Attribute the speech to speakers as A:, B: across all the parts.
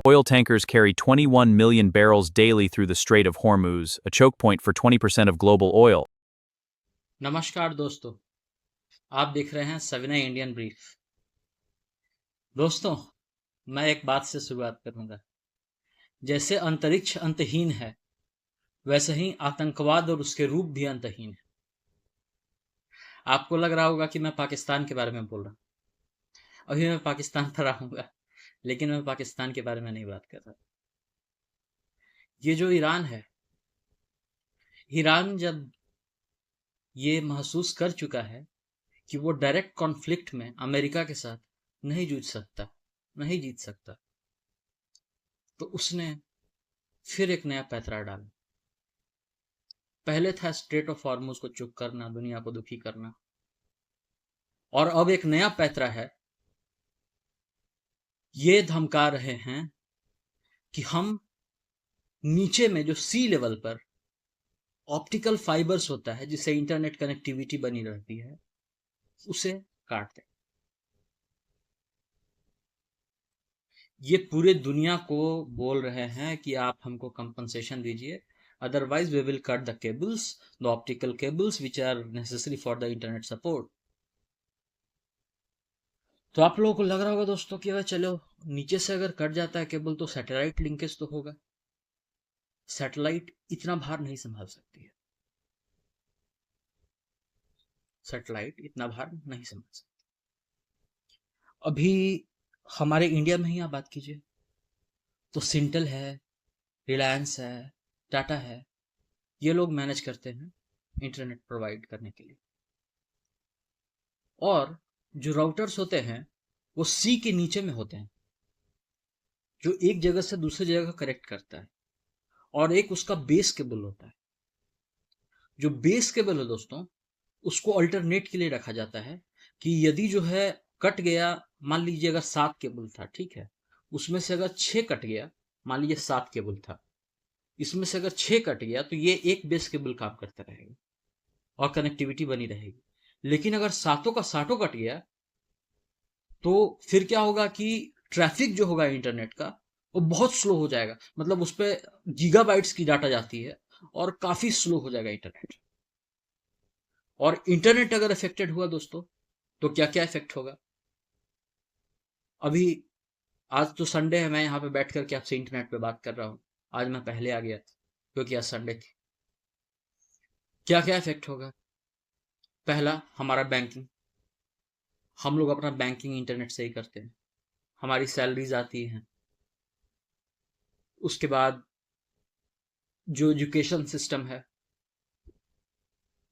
A: Oil tankers carry 21 million barrels daily through the Strait of Hormuz, a choke point for 20% of global oil.
B: नमस्कार दोस्तों, आप देख रहे हैं सविनय इंडियन ब्रीफ। दोस्तों, मैं एक बात से शुरुआत करूंगा। जैसे अंतरिक्ष अंतहीन है, वैसे ही आतंकवाद और उसके रूप भी अंतहीन है। आपको लग रहा होगा कि मैं पाकिस्तान के बारे में बोल रहा हूं। अभी मैं पाकिस्तान पर आऊंगा, लेकिन मैं पाकिस्तान के बारे में नहीं बात कर रहा। ये जो ईरान है, ईरान जब ये महसूस कर चुका है कि वो डायरेक्ट कॉन्फ्लिक्ट में अमेरिका के साथ नहीं जूझ सकता, नहीं जीत सकता, तो उसने फिर एक नया पैंतरा डाला। पहले था स्ट्रेट ऑफ हॉर्मुज को चुप करना, दुनिया को दुखी करना, और अब एक नया पैंतरा है। ये धमका रहे हैं कि हम नीचे में जो सी लेवल पर ऑप्टिकल फाइबर्स होता है, जिससे इंटरनेट कनेक्टिविटी बनी रहती है, उसे काट दें। ये पूरे दुनिया को बोल रहे हैं कि आप हमको कंपनसेशन दीजिए, otherwise we will cut the cables, the optical cables which are necessary for the internet support। तो आप लोगों को लग रहा होगा दोस्तों कि अगर चलो नीचे से अगर कट जाता है केबल तो सैटेलाइट लिंकेज तो होगा। सैटेलाइट इतना भार नहीं संभाल सकती है, सैटेलाइट इतना भार नहीं संभाल सकती। अभी हमारे इंडिया में ही आप बात कीजिए तो सिंटल है, रिलायंस है, टाटा है, ये लोग मैनेज करते हैं इंटरनेट प्रोवाइड करने के लिए। और जो राउटर्स होते हैं वो सी के नीचे में होते हैं, जो एक जगह से दूसरी जगह कनेक्ट करता है, और एक उसका बेस केबल होता है। जो बेस केबल है दोस्तों, उसको अल्टरनेट के लिए रखा जाता है कि यदि जो है कट गया, मान लीजिए अगर 7 केबल था, ठीक है, उसमें से अगर 6 कट गया, मान लीजिए 7 केबल था, इसमें से अगर 6 कट गया तो ये एक बेस केबल काम करता रहेगा और कनेक्टिविटी बनी रहेगी। लेकिन अगर सातों का सातों कट गया तो फिर क्या होगा कि ट्रैफिक जो होगा इंटरनेट का वो बहुत स्लो हो जाएगा। मतलब उस पर गीगाबाइट्स की डाटा जाती है और काफी स्लो हो जाएगा इंटरनेट। और इंटरनेट अगर अफेक्टेड हुआ दोस्तों तो क्या क्या इफेक्ट होगा। अभी आज तो संडे है, मैं यहाँ पे बैठ करके आपसे इंटरनेट पे बात कर रहा हूँ। आज मैं पहले आ गया था क्योंकि आज संडे थी। क्या क्या इफेक्ट होगा। पहला, हमारा बैंकिंग। हम लोग अपना बैंकिंग इंटरनेट से ही करते हैं, हमारी सैलरीज आती हैं। उसके बाद जो एजुकेशन सिस्टम है,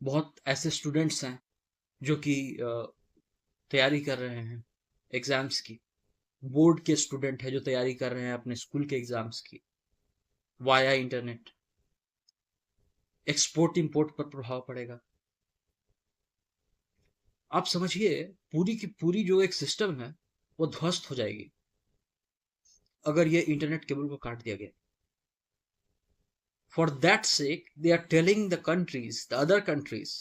B: बहुत ऐसे स्टूडेंट्स हैं जो कि तैयारी कर रहे हैं एग्जाम्स की। बोर्ड के स्टूडेंट है जो तैयारी कर रहे हैं अपने स्कूल के एग्जाम्स की, वाया इंटरनेट। एक्सपोर्ट इंपोर्ट पर प्रभाव पड़ेगा। आप समझिए पूरी की पूरी जो एक सिस्टम है वो ध्वस्त हो जाएगी अगर ये इंटरनेट केबल को काट दिया गया। For that sake, they are telling the countries, the other countries,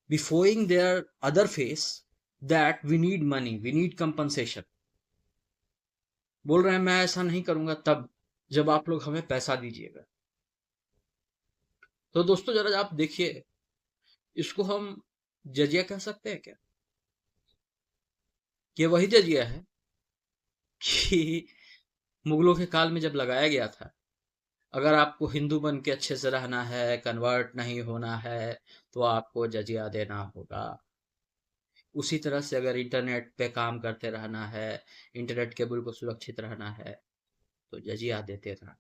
B: beforeing their other face, that we need money, we need compensation। बोल रहे हैं मैं ऐसा नहीं करूंगा तब जब आप लोग हमें पैसा दीजिएगा। तो दोस्तों जरा आप देखिए, इसको हम जजिया कह सकते हैं क्या? ये वही जजिया है कि मुगलों के काल में जब लगाया गया था, अगर आपको हिंदू बन के अच्छे से रहना है, कन्वर्ट नहीं होना है, तो आपको जजिया देना होगा। उसी तरह से अगर इंटरनेट पे काम करते रहना है, इंटरनेट केबल को सुरक्षित रहना है, तो जजिया देते रहना।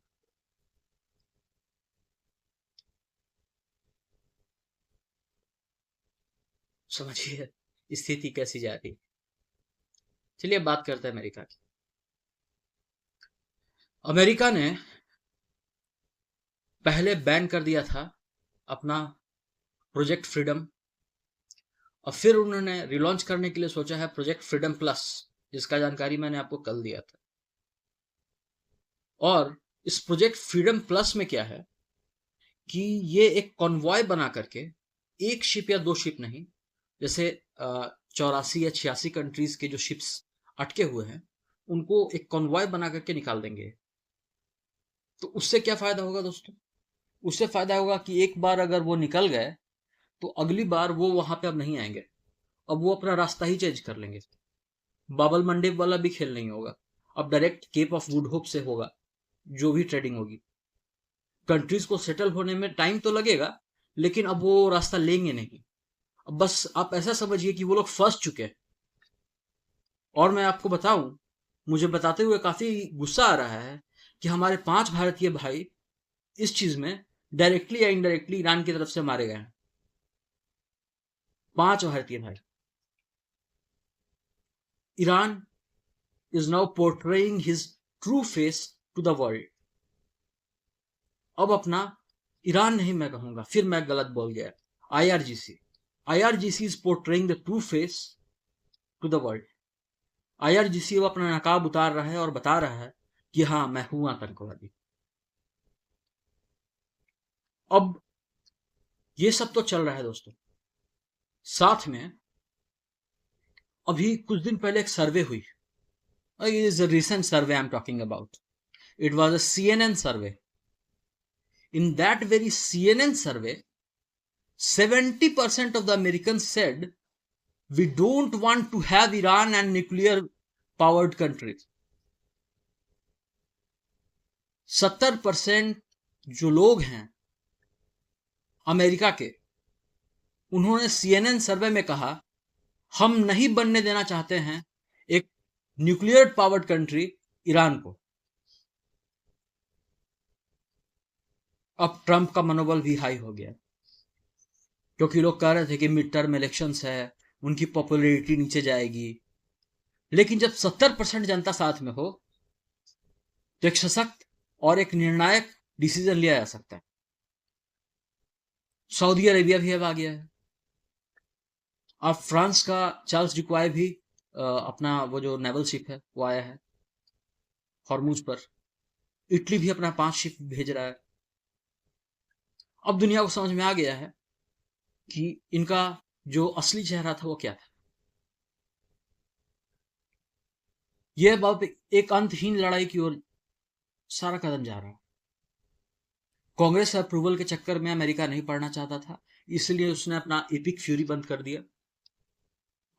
B: समझिए स्थिति कैसी जा रही। चलिए बात करते हैं अमेरिका की। अमेरिका ने पहले बैन कर दिया था अपना प्रोजेक्ट फ्रीडम, और फिर उन्होंने रिलॉन्च करने के लिए सोचा है प्रोजेक्ट फ्रीडम प्लस, जिसका जानकारी मैंने आपको कल दिया था। और इस प्रोजेक्ट फ्रीडम प्लस में क्या है कि ये एक कॉन्वॉय बना करके, एक शिप या दो शिप नहीं, जैसे 84 या 86 कंट्रीज के जो शिप्स अटके हुए हैं, उनको एक कॉन्वॉय बना करके निकाल देंगे। तो उससे क्या फायदा होगा दोस्तों? उससे फायदा होगा कि एक बार अगर वो निकल गए तो अगली बार वो वहां पे अब नहीं आएंगे। अब वो अपना रास्ता ही चेंज कर लेंगे। बाबल मंडेप वाला भी खेल नहीं होगा। अब direct cape of good hope से होगा जो भी ट्रेडिंग होगी। कंट्रीज को सेटल होने में टाइम तो लगेगा, लेकिन अब वो रास्ता लेंगे नहीं। अब बस आप ऐसा समझिए कि वो लोग फंस चुके हैं। और मैं आपको बताऊं, मुझे बताते हुए काफी गुस्सा आ रहा है कि हमारे 5 भारतीय भाई इस चीज में डायरेक्टली या इनडायरेक्टली ईरान की तरफ से मारे गए हैं। 5 भारतीय भाई। Iran is now portraying his true face to the world. अब अपना ईरान नहीं मैं कहूंगा, फिर मैं गलत बोल गया, IRGC. IRGC is portraying the true face to the world. IRGC अब अपना नकाब उतार रहा है और बता रहा है कि हाँ, मैं हूं आतंकवादी। अब ये सब तो चल रहा है दोस्तों, साथ में अभी कुछ दिन पहले एक सर्वे हुई। It is a recent survey I am talking about. It was a CNN survey. In that very CNN survey, 70% of the Americans said, we don't want to have Iran and nuclear powered countries. 70% जो लोग हैं America के, उन्होंने CNN सर्वे में कहा, हम नहीं बनने देना चाहते हैं एक न्यूक्लियर पावर्ड कंट्री ईरान को। अब ट्रंप का मनोबल भी हाई हो गया, क्योंकि लोग कह रहे थे कि मिड टर्म इलेक्शंस है, उनकी पॉपुलैरिटी नीचे जाएगी। लेकिन जब 70% जनता साथ में हो तो एक सशक्त और एक निर्णायक डिसीजन लिया जा सकता है। सऊदी अरेबिया भी अब आ गया है। अब फ्रांस का चार्ल्स डिक्वाय भी अपना वो जो नेवल शिप है वो आया है हॉर्मुज पर। इटली भी अपना 5 शिप भेज रहा है। अब दुनिया को समझ में आ गया है कि इनका जो असली चेहरा था वो क्या था। यह अब एक अंतहीन लड़ाई की ओर सारा कदम जा रहा है। कांग्रेस अप्रूवल के चक्कर में अमेरिका नहीं पड़ना चाहता था, इसलिए उसने अपना एपिक फ्यूरी बंद कर दिया।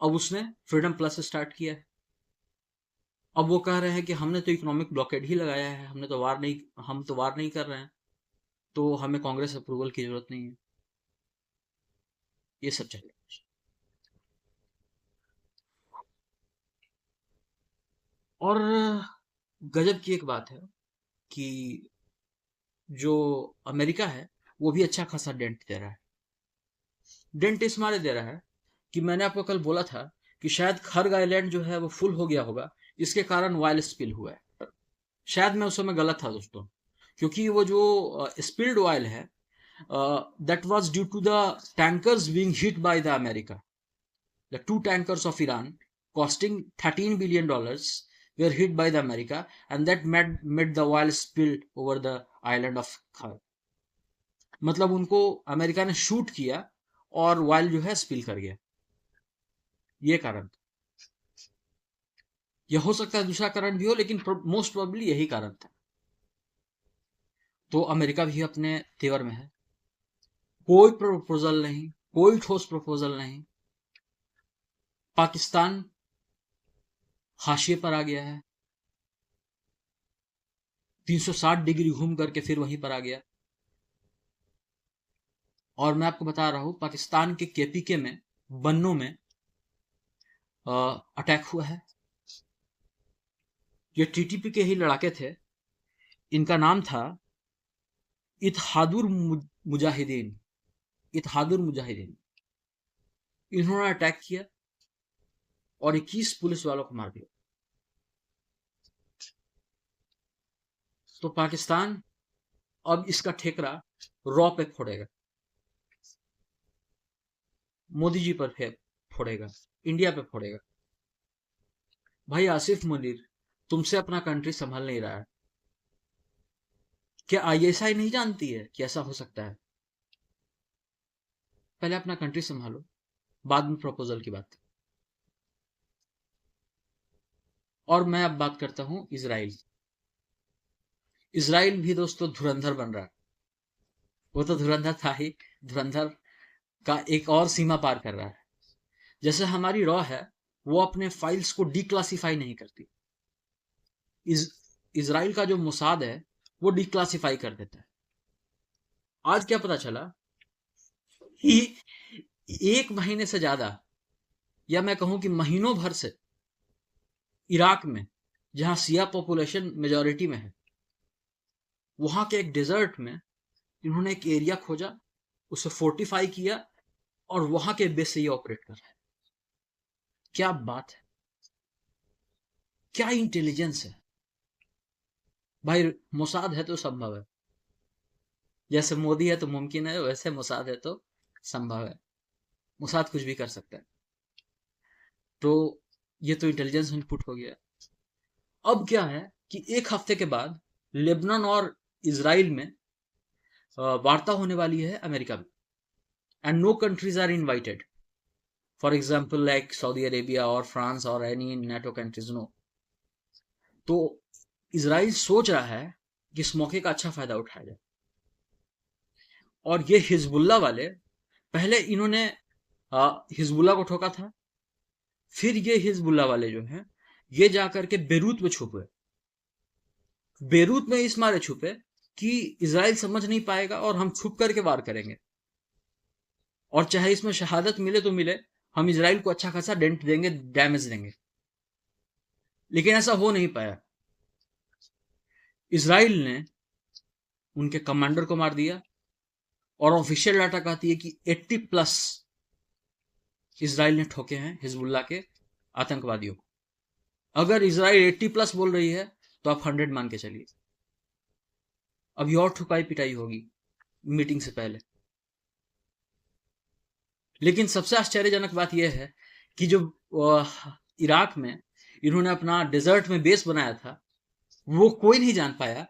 B: अब उसने फ्रीडम प्लस स्टार्ट किया है। अब वो कह रहे हैं कि हमने तो इकोनॉमिक ब्लॉकेड ही लगाया है, हम तो वार नहीं कर रहे हैं, तो हमें कांग्रेस अप्रूवल की जरूरत नहीं है। ये सब चल रहा है। और गजब की एक बात है कि जो अमेरिका है वो भी अच्छा खासा डेंट दे रहा है। डेंट इस मारे दे रहा है कि मैंने आपको कल बोला था कि शायद खर्ग आइलैंड जो है वो फुल हो गया होगा, इसके कारण ऑयल स्पिल हुआ है। शायद मैं उस समय गलत था दोस्तों, क्योंकि वो जो स्पिल्ड ऑयल है that was due to the tankers being hit by the America. The 2 tankers of Iran costing $13 billion were hit by the America, and that made the oil spill over the island of Kharg. मतलब उनको America ने shoot किया और oil जो है spill कर गया। ये कारण। यह हो सकता है दूसरा कारण भी हो, लेकिन मोस्ट प्रोबेबली यही कारण था। तो अमेरिका भी अपने तेवर में है। कोई प्रपोजल नहीं, कोई ठोस प्रपोजल नहीं। पाकिस्तान हाशिए पर आ गया है, 360 डिग्री घूम करके फिर वहीं पर आ गया। और मैं आपको बता रहा हूं, पाकिस्तान के केपीके में बन्नों में अटैक हुआ है। ये टीटीपी के ही लड़ाके थे। इनका नाम था इत्तेहादुल मुजाहिदीन। इत्तेहादुल मुजाहिदीन। इन्होंने अटैक किया और 21 पुलिस वालों को मार दिया। तो पाकिस्तान अब इसका ठेकरा रॉ पे फोड़ेगा, मोदी जी पर फोड़ेगा, इंडिया पे फोड़ेगा। भाई आसिफ मुनीर तुमसे अपना कंट्री संभाल नहीं रहा है। क्या आईएसआई नहीं जानती है कि ऐसा हो सकता है? पहले अपना कंट्री संभालो, बाद में प्रपोजल की बात। और मैं अब बात करता हूं इजराइल। इजराइल भी दोस्तों धुरंधर बन रहा है। वो तो धुरंधर था ही, धुरंधर का एक और सीमा पार कर रहा है। जैसे हमारी रॉ है, वो अपने फाइल्स को डिक्लासिफाई नहीं करती। इजराइल का जो मोसाद है वो डिक्लासिफाई कर देता है। आज क्या पता चला कि 1 महीने से ज्यादा, या मैं कहूं कि महीनों भर से, इराक में, जहां सिया पॉपुलेशन मेजोरिटी में है, वहां के एक डेजर्ट में इन्होंने एक एरिया खोजा, उसे फोर्टिफाई किया और वहां के बेस से ये ऑपरेट कर रहा है। क्या बात है, क्या इंटेलिजेंस है भाई। मोसाद है तो संभव है। जैसे मोदी है तो मुमकिन है, वैसे मोसाद है तो संभव है। मोसाद कुछ भी कर सकता है। तो ये तो इंटेलिजेंस इनपुट हो गया। अब क्या है कि 1 हफ्ते के बाद लेबनान और इजराइल में वार्ता होने वाली है अमेरिका में, and no countries are invited, for example like Saudi Arabia और फ्रांस और एनी नेटो कंट्रीज, नो। तो इजराइल सोच रहा है कि इस मौके का अच्छा फायदा उठाया जाए। और ये हिजबुल्ला वाले, पहले इन्होंने हिजबुल्ला को ठोका था, फिर ये हिजबुल्ला वाले जो हैं ये जाकर के बेरूत में छुपे। बेरूत में इस मारे छुपे कि इजराइल समझ नहीं पाएगा और हम छुप करके वार करेंगे, और चाहे इसमें शहादत मिले तो मिले, हम इजराइल को अच्छा खासा डेंट देंगे, डैमेज देंगे। लेकिन ऐसा हो नहीं पाया। इजराइल ने उनके कमांडर को मार दिया, और ऑफिशियल डाटा कहती है कि 80+ इजराइल ने ठोके हैं हिजबुल्ला के आतंकवादियों को। अगर इजराइल 80+ बोल रही है तो आप 100 मान के चलिए। अभी और ठुकाई पिटाई होगी मीटिंग से पहले। लेकिन सबसे आश्चर्यजनक बात यह है कि जो इराक में इन्होंने अपना डेजर्ट में बेस बनाया था, वो कोई नहीं जान पाया,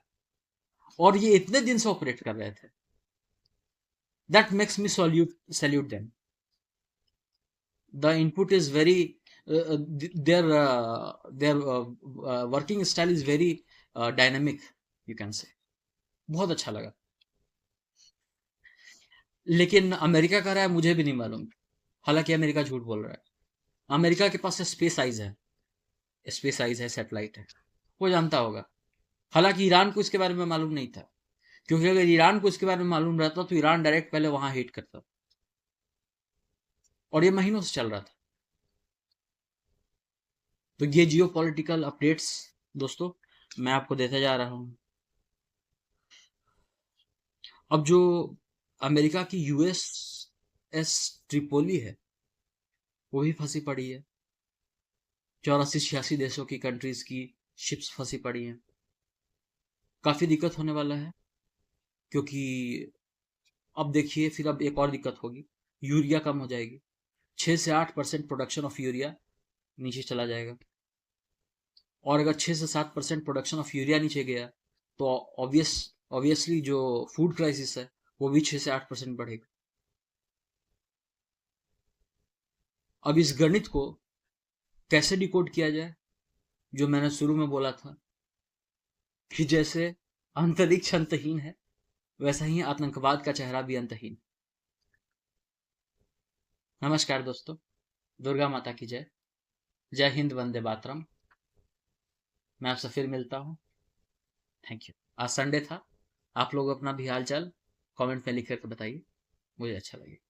B: और ये इतने दिन से ऑपरेट कर रहे थे। That makes me salute them. The input is very, their working style is very dynamic, you can say. बहुत अच्छा लगा। लेकिन अमेरिका कह रहा है मुझे भी नहीं मालूम। हालांकि अमेरिका झूठ बोल रहा है। अमेरिका के पास स्पेस आइज है, स्पेस आइज है, सैटेलाइट है, वो जानता होगा। हालांकि ईरान को इसके बारे में मालूम नहीं था, क्योंकि अगर ईरान को इसके बारे में मालूम रहता तो ईरान डायरेक्ट पहले वहां हिट करता, और ये महीनों से चल रहा था। तो ये जियो पॉलिटिकल अपडेट्स दोस्तों मैं आपको देता जा रहा हूं। अब जो अमेरिका की यूएसएस ट्रिपोली है, वो भी फंसी पड़ी है। 84-86 देशों की कंट्रीज की शिप्स फंसी पड़ी हैं। काफी दिक्कत होने वाला है, क्योंकि अब देखिए, फिर अब एक और दिक्कत होगी, यूरिया कम हो जाएगी। 6 से 8% प्रोडक्शन ऑफ यूरिया नीचे चला जाएगा। और अगर 6 से 7% प्रोडक्शन ऑफ यूरिया नीचे गया तो ऑब्वियसली जो फूड क्राइसिस है वो भी 6 से 8% बढ़ेगा। अब इस गणित को कैसे डिकोड किया जाए, जो मैंने शुरू में बोला था कि जैसे अंतरिक्ष अंतहीन है, वैसा ही आतंकवाद का चेहरा भी अंतहीन। नमस्कार दोस्तों, दुर्गा माता की जय। जय हिंद, वंदे मातरम। मैं आपसे फिर मिलता हूँ। Thank you. आज संडे था, आप लोग अपना भी हाल चाल कमेंट में लिख करके बताइए, मुझे अच्छा लगेगा।